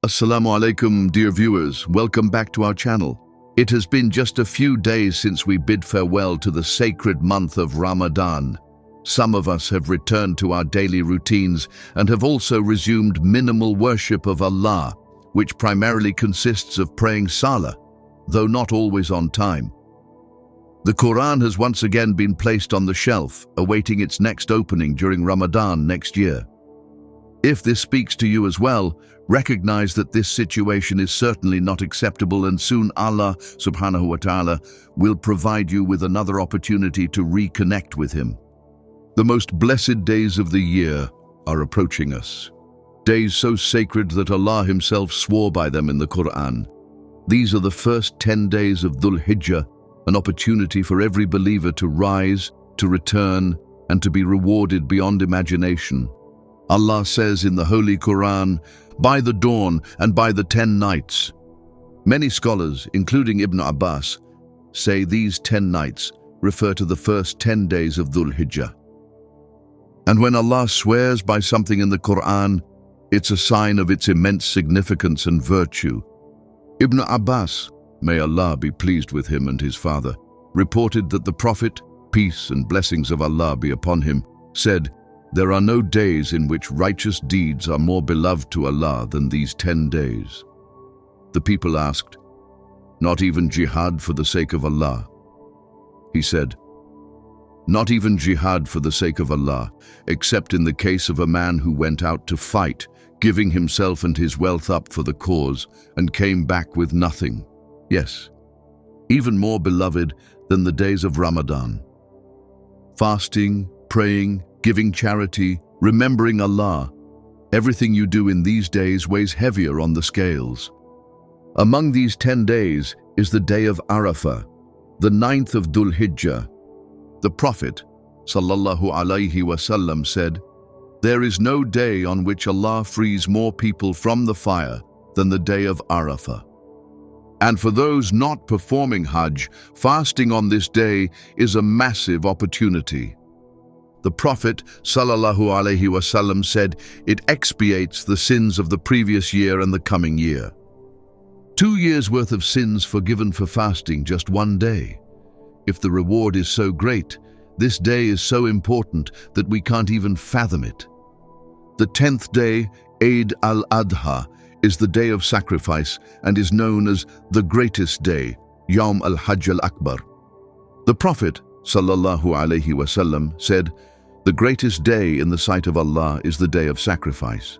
Assalamu Alaikum, dear viewers. Welcome back to our channel. It has been just a few days since we bid farewell to the sacred month of Ramadan. Some of us have returned to our daily routines and have also resumed minimal worship of Allah, which primarily consists of praying Salah, though not always on time. The Qur'an has once again been placed on the shelf, awaiting its next opening during Ramadan next year. If this speaks to you as well, recognize that this situation is certainly not acceptable, and soon Allah subhanahu wa ta'ala will provide you with another opportunity to reconnect with Him. The most blessed days of the year are approaching us. Days so sacred that Allah Himself swore by them in the Qur'an. These are the first 10 days of Dhul Hijjah, an opportunity for every believer to rise, to return, and to be rewarded beyond imagination. Allah says in the Holy Qur'an, "By the dawn and by the 10 nights." Many scholars, including Ibn Abbas, say these 10 nights refer to the first 10 days of Dhul Hijjah. And when Allah swears by something in the Qur'an, it's a sign of its immense significance and virtue. Ibn Abbas, may Allah be pleased with him and his father, reported that the Prophet, peace and blessings of Allah be upon him, said, "There are no days in which righteous deeds are more beloved to Allah than these 10 days." The people asked, "Not even jihad for the sake of Allah?" He said, "Not even jihad for the sake of Allah, except in the case of a man who went out to fight, giving himself and his wealth up for the cause, and came back with nothing. Yes, even more beloved than the days of Ramadan. Fasting, praying, giving charity, remembering Allah, everything you do in these days weighs heavier on the scales. Among these 10 days is the day of Arafah, the 9th of Dhul Hijjah. The Prophet, sallallahu alaihi wasallam, said, "There is no day on which Allah frees more people from the fire than the day of Arafah. And for those not performing Hajj, fasting on this day is a massive opportunity." The Prophet sallallahu alaihi wasallam said it expiates the sins of the previous year and the coming year. 2 years' worth of sins forgiven for fasting just one day. If the reward is so great, this day is so important that we can't even fathom it. The 10th day, Eid al-Adha, is the day of sacrifice and is known as the greatest day, Yawm al-Hajj al-Akbar. The Prophet sallallahu alaihi wasallam said, "The greatest day in the sight of Allah is the day of sacrifice."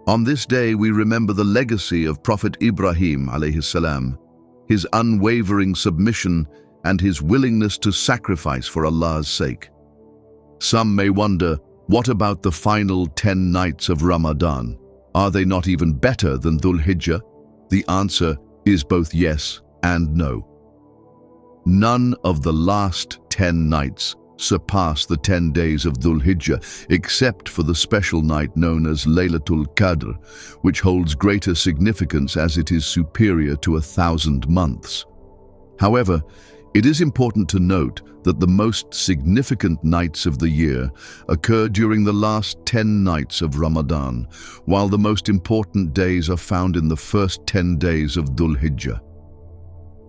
On this day we remember the legacy of Prophet Ibrahim alayhi salam, his unwavering submission and his willingness to sacrifice for Allah's sake. Some may wonder, what about the final 10 nights of Ramadan? Are they not even better than Dhul Hijjah? The answer is both yes and no. None of the last 10 nights surpass the 10 days of Dhul Hijjah, except for the special night known as Laylatul Qadr, which holds greater significance as it is superior to 1,000 months. However, it is important to note that the most significant nights of the year occur during the last 10 nights of Ramadan, while the most important days are found in the first 10 days of Dhul Hijjah.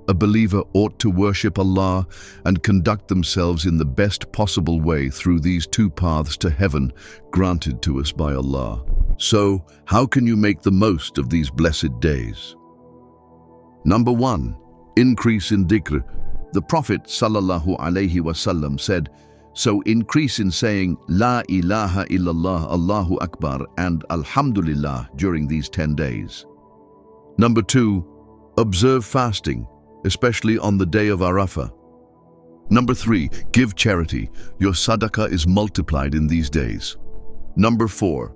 A believer ought to worship Allah and conduct themselves in the best possible way through these 2 paths to heaven granted to us by Allah. So, how can you make the most of these blessed days? Number 1, increase in Dhikr. The Prophet sallallahu alaihi wasallam said, "So increase in saying La ilaha illallah, Allahu Akbar and Alhamdulillah during these 10 days. Number 2, observe fasting, especially on the day of Arafah. Number 3, give charity. Your sadaqah is multiplied in these days. Number 4,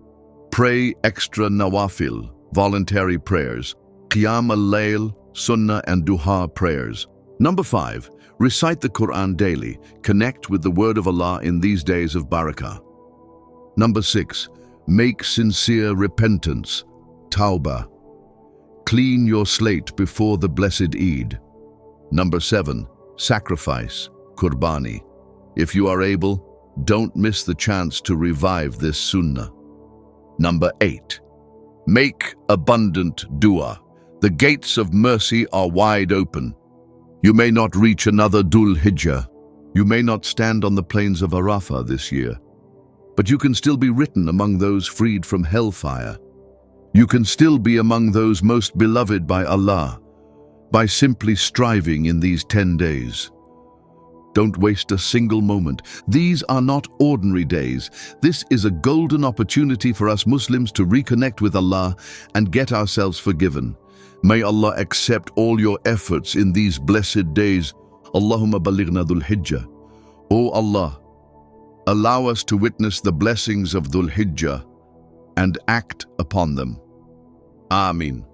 pray extra nawafil, voluntary prayers, qiyam al-layl, sunnah and duha prayers. Number 5, recite the Qur'an daily. Connect with the word of Allah in these days of barakah. Number 6, make sincere repentance, tawbah. Clean your slate before the blessed Eid. Number 7, sacrifice, qurbani. If you are able, don't miss the chance to revive this sunnah. Number 8, Make abundant dua. The gates of mercy are wide open. You may not reach another Dhul Hijjah. You may not stand on the plains of Arafah this year, but you can still be written among those freed from hellfire. You can still be among those most beloved by Allah by simply striving in these 10 days. Don't waste a single moment. These are not ordinary days. This is a golden opportunity for us Muslims to reconnect with Allah and get ourselves forgiven. May Allah accept all your efforts in these blessed days. Allahumma balighna Dhul Hijjah. O Allah, allow us to witness the blessings of Dhul Hijjah and act upon them. Ameen.